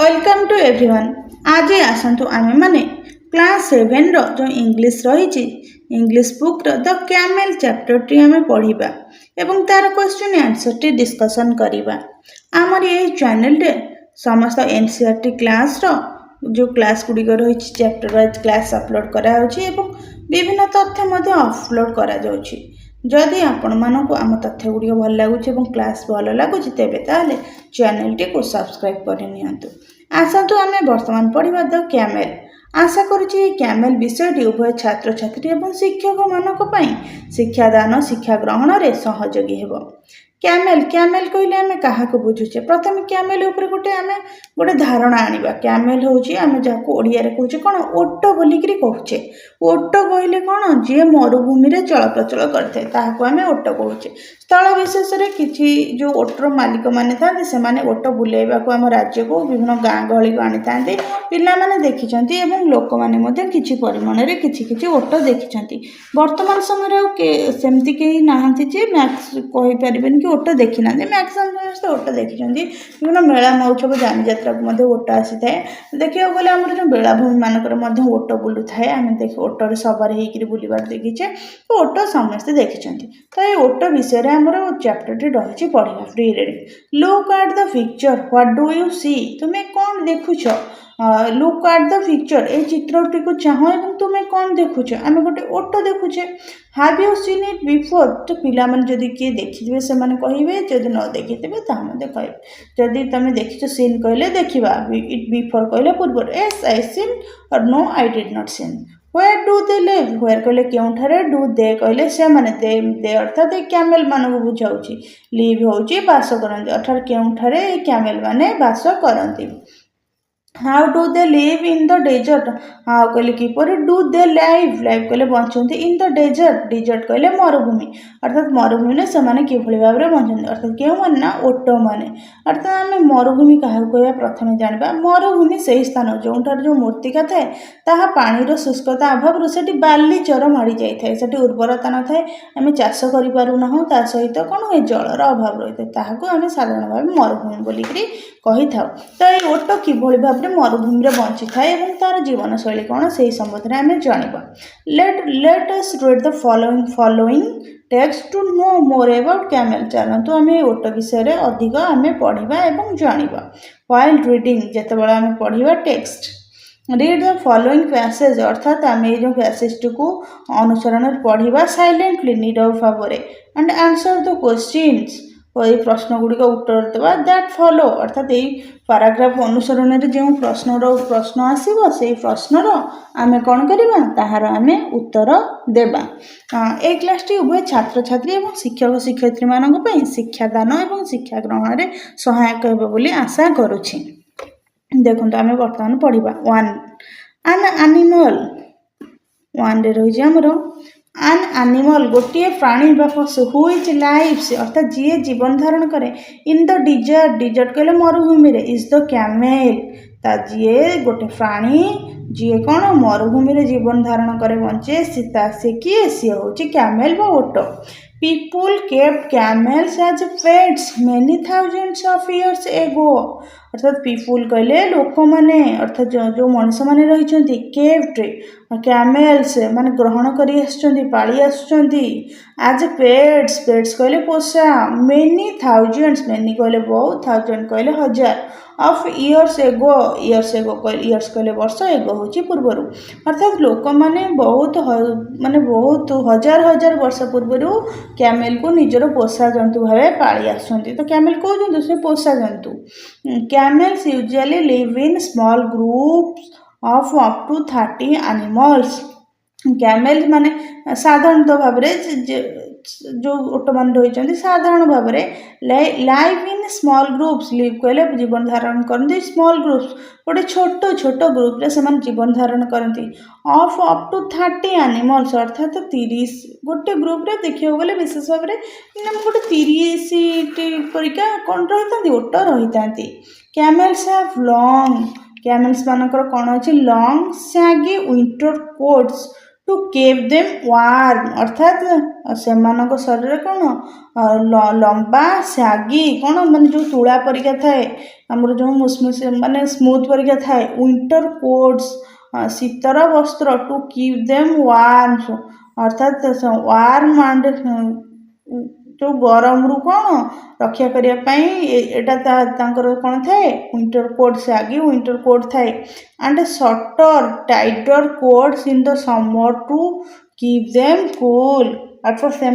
Welcome to everyone. आज आसतु आमे माने क्लास 7 रो जो इंग्लिश रही इंग्लिश बुक रो द कैमेल चैप्टर टी आमे पढ़िबा एवं तार क्वेश्चन आंसर टी डिस्कशन करिबा। आमर ये चैनल रे समस्त एनसीईआरटी क्लास रो जो क्लास गुडी रही चैप्टर वाइज क्लास अपलोड करा होची एवं विभिन्न तथ्य मध्ये अपलोड करा जाउची। जदि आपण मानक आम तथ्य गुड़ी भल लगुच क्लास भल लगुच तेबे ताले चैनल टी को सब्सक्राइब कर नियंतु। आसतु आमे वर्तमान पढ़िबा द कैमेल। आशा करुछि कैमेल विषय उभय छात्र छात्री एवं शिक्षक मानक पई शिक्षादान शिक्षा ग्रहण रे सहयोगी हेबो। कैमेल कैमेल कहले आमे काहा को बुझुचे प्रथम कैमेल ऊपर गोटे धारणा आनिबा। कैमेल होची आमे जाको ओडिया रे कहूचे कोन ओटो बोलिकरी कहूचे। ओटो कहले कोन जे मरुभूमि रे चलप्रचल करथे ताहाको आमे ओटो कहूचे। स्थल विशेष रे किछि जो ओटो मालिक माने थाते से माने ओटो बुलेबा को हम राज्य को विभिन्न गां गहली को आनी थाते पिला माने देखिचंती एवं लोक माने मध्ये किछि परिमाण रे किछि ओटो देखिचंती। वर्तमान समय रे सेमति केही नाहंती जे मैक्स कहि परिबेन कि ओटो देखि ना मैक्सिमम समस्त ओटो देखिचंती। विभिन्न मेला महोत्सव जानी यात्रा को मध्ये ओटो आसी थाए। देखियो गले हमर जो बेलाभूमि मानकर मध्ये ओटो बुलु थाए आमे देखि ओटो रे सवार हेकरी बुलिबार देखिचे ओटो समस्त देखिचंती। तो ए ओटो विषय रे हमर चैप्टर टी रहिछि पढिबा free reading. Look at the picture what do you see तुमे कोन देखुछ। लुक एट द पिक्चर ए चित्रटी को चाहो एवं तुमे कोन देखुछ आमे गोटे ओटो देखुछे। Have you seen it before तो पिला मन जदी के देखिबे से माने कहिबे जदी न देखितबे ता मते कहबे। जदी तमे देखिछ सीन कहले देखिबा इट बिफोर कहले पूर्व yes I seen or no I did not seen. Where do they live? Where कहले केउठारे do they कहले से माने they अर्थात कैमेल मानक बुझाउची। live होची बास करंती अर्थात केउठारे कैमेल माने बास करंती। How do they live in the desert? हाँ कहले किपर do they live कहले बंचंती in the desert कहले मरुभूमि अर्थात मरुभूमि ने से माने कि भली भाबरे बंचंती अर्थात केउ माने ना ओटो माने। अर्थात आमे मरुभूमि काहा कहया प्रथमे जानबा। मरुभूमि सेही स्थान जोंठार जो मूर्तिका थाए ताहा पानीर शुष्कता अभाव सेठी बाली चर माड़ी जाई थाए सेठी उर्वरता न थाए आमे चाष करि पारु नहु ता सहित कोन ए जलर अभाव रहिते ताहाको आमे साधारण भाबे मरुभूमि बोलिकरी कहि थाउ। तो ए ओटो कि भली भाबरे मरुभूमि रे बंची थाए एवं तार जीवन शैली कोन सेही संबंध रे आमे जानिबा। Let us read the following text to know more about camel. चलंतु आमे ओटो विषय रे अधिक आमे पढिबा एवं जानिबा। व्हाइल रीडिंग जेतेबेला आमे पढिबा text read the following passage अर्थात आमे जो पैसेज को अनुसरण पढ़िबा साइलेंटली नीरव भावरे एंड आंसर द क्वेश्चंस प्रश्न गुड़ी उत्तर देवा दैट फॉलो अर्थात यही पैराग्राफ अनुसरण रे जो प्रश्न आसीबो से प्रश्नर आमे कोन करबा ताहार आमे उत्तर देबा। ए क्लास टी उभय छात्र छात्री एवं शिक्षक शिक्षयित्री मानक पई शिक्षादान एवं शिक्षा ग्रहण रे सहायक हेबो बोली आशा करूछि। देखो आमे वर्तमान पढ़िबा। 1 एन एनिमल 1 रे रही हमरो एन एनिमल गोटे प्राणी बा पशु हुईज लाइव्स अर्थात जी जीवन धारण करे इन द डिजर्ट कहले मरुभूमि रे इज द कैमेल ता जी गोटे प्राणी जी कौन मरुभूमि रे जीवन धारण करे बंचे से किए सी होची कैमेल बा ओटो। People kept camels as pets many thousands of years ago अर्थात पीपुल कहले लोक माने अर्थात जो मनुष्य माने रहिचंती केप्ट कैमेल्स माने ग्रहण करी आछंती पाली आछंती एज पेट्स कहले पोषा मेनी थाउजेंड्स मेनी कहले बहुत थाउजेंड कहले हजार ऑफ इयर्स एगो कहले वर्ष एगो होची पूर्वरु अर्थात लोक माने बहुत हजार वर्ष पूर्वरु कैमेल को निजर पोषा जंतु भावे पाली आछंती। तो कैमेल को जंतु से पोषा जंतु। Camels usually live in small groups of up to 30 animals. Camel माने साधारणतः भाबरे जो ओटोमान रही साधारण भाव live in small groups live कहले जीवन धारण करते स्मॉल ग्रुप्स गोटे छोट ग्रुप रे से जीवन धारण करती ऑफ अप टू 30 एनिमल्स अर्थात 30 गोटे ग्रुप रे देखियो गले विशेष भाव में गोटे 30 परिका कौन रही ओट रही। कैमेल्स हैव लॉन्ग कैमेल्स मानकर कौन अच्छे long shaggy winter coats to keep them warm अर्थात सेमानक शरीर कौन लंबा सैगी कौन माने जो तुला परिका थाए आमर जो मुसमुस माने स्मूथ परिका थाए विंटर कोट्स शीतर वस्त्र टू कीप देम वार्म अर्थात वार्म एंड जो गरम रु कौन रक्षा करने यहाँ कौन थाए विंटर कोट सैगी विंटर कोट थाए and shorter tighter coats in the summer to keep them cool अर्थात से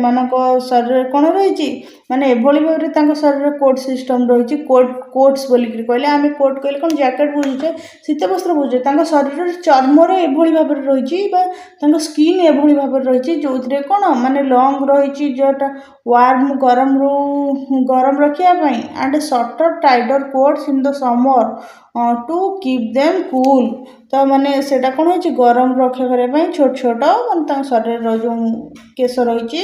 शरीर कौन रही माने एभली भाव शरीर कोट सिस्टम रही कोट्स बोलिक कहले आम कोट कहले कौन जैकेट बुझुचे शीत वस्त्र बुझे शरीर चर्मर एभली भाव रही स्किन एभली भाव रही जो थे कौन माने लंग रही जोटा वार्म गरम रखापी and shorter tighter coats in the summer to keep them cool तो माने सेटा कौन हो गरम रक्षा करने छोट छोट माने शरीर जो केश रही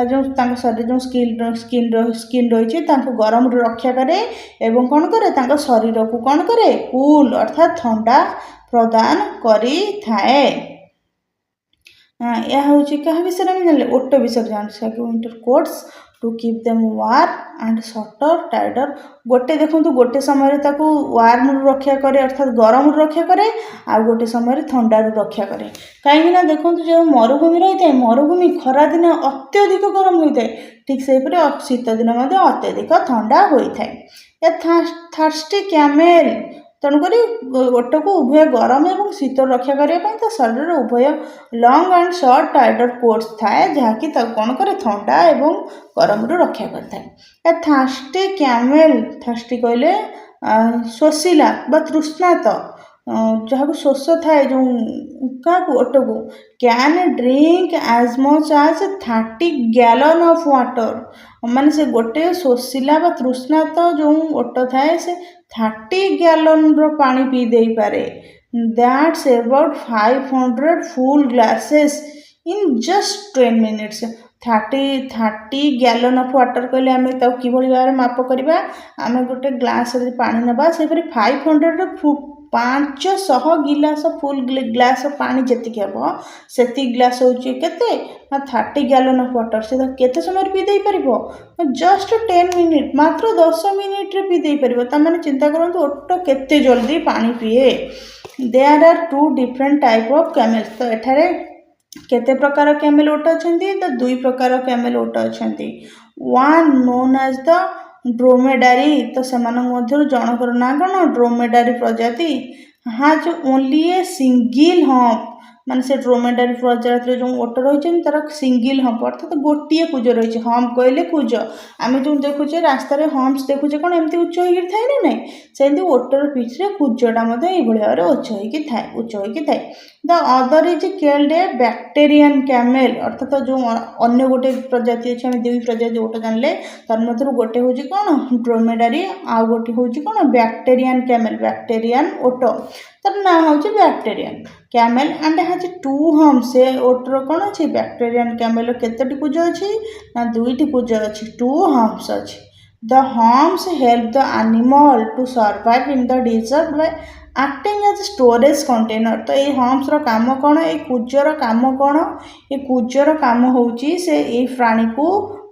जो शरीर जो स्किन रही गरम रक्षा करे एवं कौन करे शरीर को कौन करे कूल अर्थात ठंडा प्रदान करी थाए। यह हूँ क्या विषय में जान ओट विषय जान winter coats to keep them warm and shorter tighter गोटे देखो गोटे समय वार्म रक्षा करे अर्थात गरम रक्षा करे आ गोटे समय ठंडारू रक्षा करे कहीं देखो जो मरुभूमि रही है मरुभूमि खरा दिन अत्यधिक गरम होता है ठीक से शीत दिन अत्यधिक ठंडा होता है। थर्स्टी कैमेल तेणुक ओट को उभय गरम और शीत रक्षा करने तो शरीर उभय लंग एंड शॉर्ट टाइटर कोट्स थाए जहाँकि कौन करे ठंडा एवं गरम रक्षा करता है। थर्स्टी कैमेल थर्स्टी कहले शोषिला बा तृष्णात जहाँ शोष थाए जो क्या ओट को can drink as much as 30 gallon of water माने से गोटे शोषिला बा तृष्णात जो ओट थाए से 30 गैलन रो पानी पी दे पारे that's about 500 full glasses in just 10 minutes 30 gallon of water कहले आम कि भाव माप करवा आम गोटे ग्लास पानी नवा से 500 500 गिलास फुल ग्लास पानी जी हम से ग्लास हूँ के 30 गैलन ऑफ वाटर से केते समय पी दे पार जस्ट 10 मिनिट मात्र 10 मिनिट रे पी दे पार तमें चिंता करूँ ओट केते जल्दी पानी पीए। There are 2 different type of camels तो एठारे केते प्रकार कैमेल ओट अच्छा तो 2 प्रकार कैमेल ओट अच्छा वन नोन एज द ड्रोमेडारी तो से जनकर ना कौन ड्रोमेडारी प्रजाति हाँ जो ओनली ए सिंगल हम्प माने से ड्रोमेडारी प्रजाति जो ओट रही तार सिंगल हम्प अर्थात गोटे कुज रही हम्प कहले कुज आम जो देखुचे रास्तार हम्प्स देखुचे कौन एमती उच्च हो थाए ना ना से ओटर पिछले कुजटा ये भाव उच्च हो थाए। The other is called A Bactrian camel अर्थात जो अन्य गोटे प्रजाति अच्छे आम 2 प्रजाति ओट जानले तार मध्य गोटे हूँ कौन ड्रोमेडारी आउ गोटे हूँ कौन बैक्टेरियन कैमेल बैक्टेरियन ओट तार ना हूँ Bactrian camel and has 2 humps से ओटर कौन अच्छी बैक्टेरियन कैमेल केतोटी कुज अच्छी ना 2टी कुज अच्छी 2 हम्प्स अच्छी। The humps help the animal to survive in the desert by acting as storage container तो ये हम्प्स काम कौन ये कुजर काम कौन ये कुजर काम होची से ये प्राणी को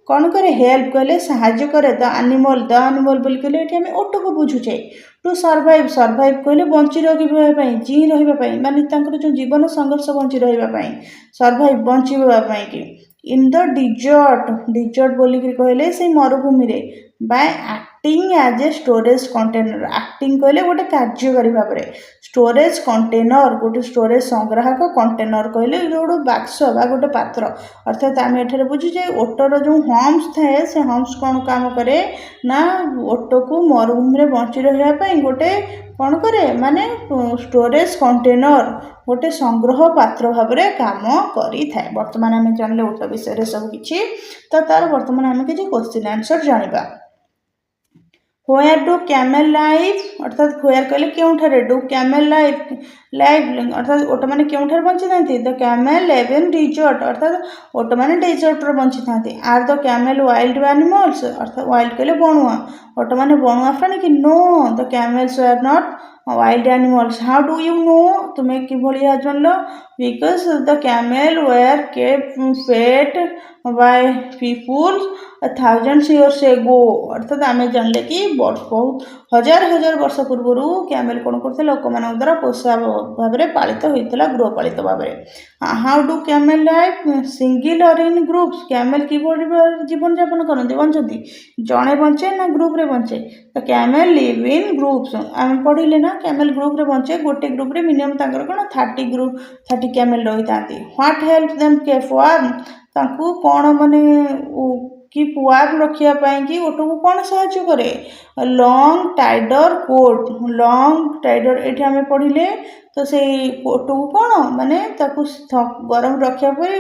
कौन करे हेल्प कले साहाय्य करे द एनिमल बोल कहले ओट को बुझुचे टू सर्वाइव कहले बंची रही जी रही माने जो जीवन संघर्ष बंची रही सर्वाइव बंचाई कि इन द डिजर्ट बोलिक कहले से मरुभूमि रे by acting as a storage container acting कहले गोटे कार्यकारी भाव में स्टोरेज कंटेनर गोटे स्टोरेज संग्राहक कंटेनर कहले गोटे बाक्स बा गोटे पात्र अर्थात आम एठारे बुझुचे ओटर जो हम्प्स थाए से हम्प्स कौन काम करे ना ओट को मरुभूमि रे बंची रही गोटे कौन करे माने स्टोरेज कंटेनर गोटे संग्रह पात्र भाव में काम करी थाए। वर्तमान आम जानले ओट विषय सब किछि तो तार वर्तमान आम किछि क्वेश्चन आंसर जानिबा। Where do camel live अर्थात where कहले केउठारे do camel live अर्थात ओट माने केउठारे बंची थांती the camel live in desert अर्थात ओट माने डेजर्ट रे बंची थांती। Are the camel wild animals अर्थात वाइल्ड कहले बणुआ ओट माने बणुआ प्राणी कि no the camels are not wild animals. How do you know? तुम्हें किभଳି ଜାଣିଲ? Because the camel were kept fed by people 1000 years ago. अर्थात आमे जानले कि बहुत हजार हजार वर्ष पूर्व कैमेल कौन करते लोकमान द्वारा पोषा भाव में पालित होता गृहपालित भाव में. How do camel life? Single और इन ग्रुप्स. कैमेल कि जीवन यापन करते बंचती जड़े बंचे ना ग्रुप रे बंचे. तो कैमेल लिव इन ग्रुप्स. आम पढ़िले ना कैमेल ग्रुप रे बंचे. गोटे ग्रुप रे मिनिमम तांकर कौन 30 कैमेल रही था. What help them keep warm? तांकू कौन माने कि वार्म रखापी कि ओट को कौन साहाय्य करे? Long tighter coat. Long tighter ये आम पढ़िले तो से ओट को कौन माने गरम रखापी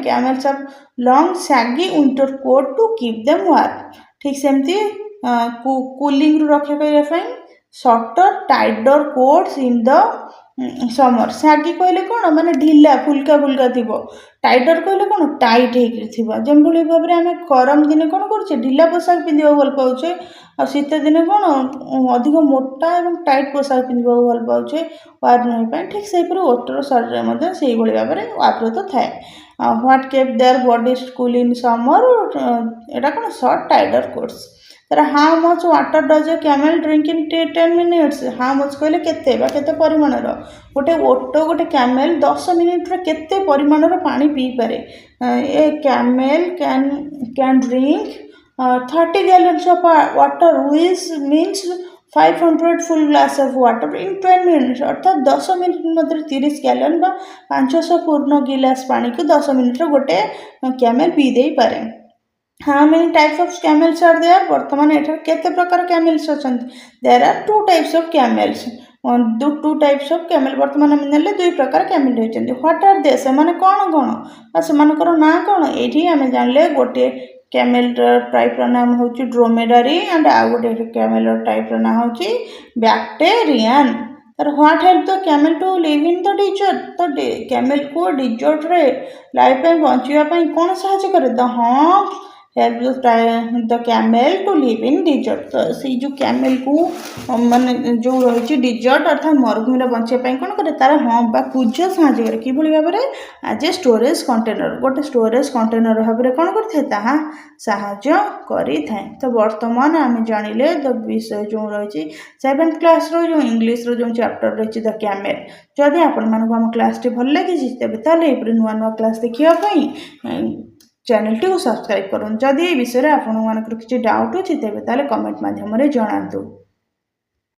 कैमेल्स आर लंग सैगी winter coat to keep them warm. ठीक सेमती कूलिंग रू रक्षा करने shorter tighter coats in the summer. सैगी कहले कौन माने ढिला फुल्का फुल्का थी. टाइडर कहले कौन टाइट हो जमी भाव में आम गरम दिन कौन करुचे ढिला पोशाक पिंधा भल पाचे. आ शीत दिन कौन अधिक मोटा और टाइट पोशाक पिंधा भल पाचे वार्म होने. ठीक से ओटर शरीर से भाव में आप्रत थाए. What keep their body cool in summer? एटा कौन शॉर्ट टाइडर कोट्स. तर how much water does a camel drink in 10 minutes? How much कहले केते परिमाणर गोटे ओट गोटे कैमेल 10 मिनिट रे केते परिमाणर पानी पी पारे. A camel can drink 30 gallons of water which means 500 full glass of water in 10 minutes. अर्थात 10 मिनिट मध्य 30 गैलन बा 500 पूर्ण गिलास पानी को 10 मिनिट गोटे कैमेल पी दे पारे. How many types of camels are there? वर्तमान एठार केते प्रकार कैमेल्स अछंती? There are 2 types of camels. 2 types of camel वर्तमान हम नेले 2 प्रकार कैमेल रहिचंती. What are they? से माने कोन कोन आ से मानकर ना कोन? एठी हमें जानले गोटे कैमेल टाइप रो नाम होची ड्रोमेडारी एंड आ गोटे कैमेल टाइप रो नाम होची बैक्टेरियन. तर what help the camel to live in the desert? तो कैमेल को डिजर्ट रे लाइफ पे बंचिया पई कोन सहायता करे? The humps help the camel to live in desert. तो से जो कैमेल को माने जो रही डिजर्ट अर्थात मरुभूमि बंचापी कौन करे? तार हम्प बा कुज साहाय्य करे. कि भाव में एज ए स्टोरेज कंटेनर गोटे स्टोरेज कंटेनर भाव में कौन करता साहाय्य करि थाए. तो वर्तमान आम जानिले द विषय जो रही 7th क्लास रो जो इंग्लिश रो जो चैप्टर रही द कैमेल. जदि आपण मानक आम क्लास टी भल लगी तेज ताले नुआ नुआ क्लास देखापी चैनल टी को सब्सक्राइब करूँ. जदि विषय में आपण मानकर किसी डाउट अच्छी तेज कमेंट माध्यम जनातु.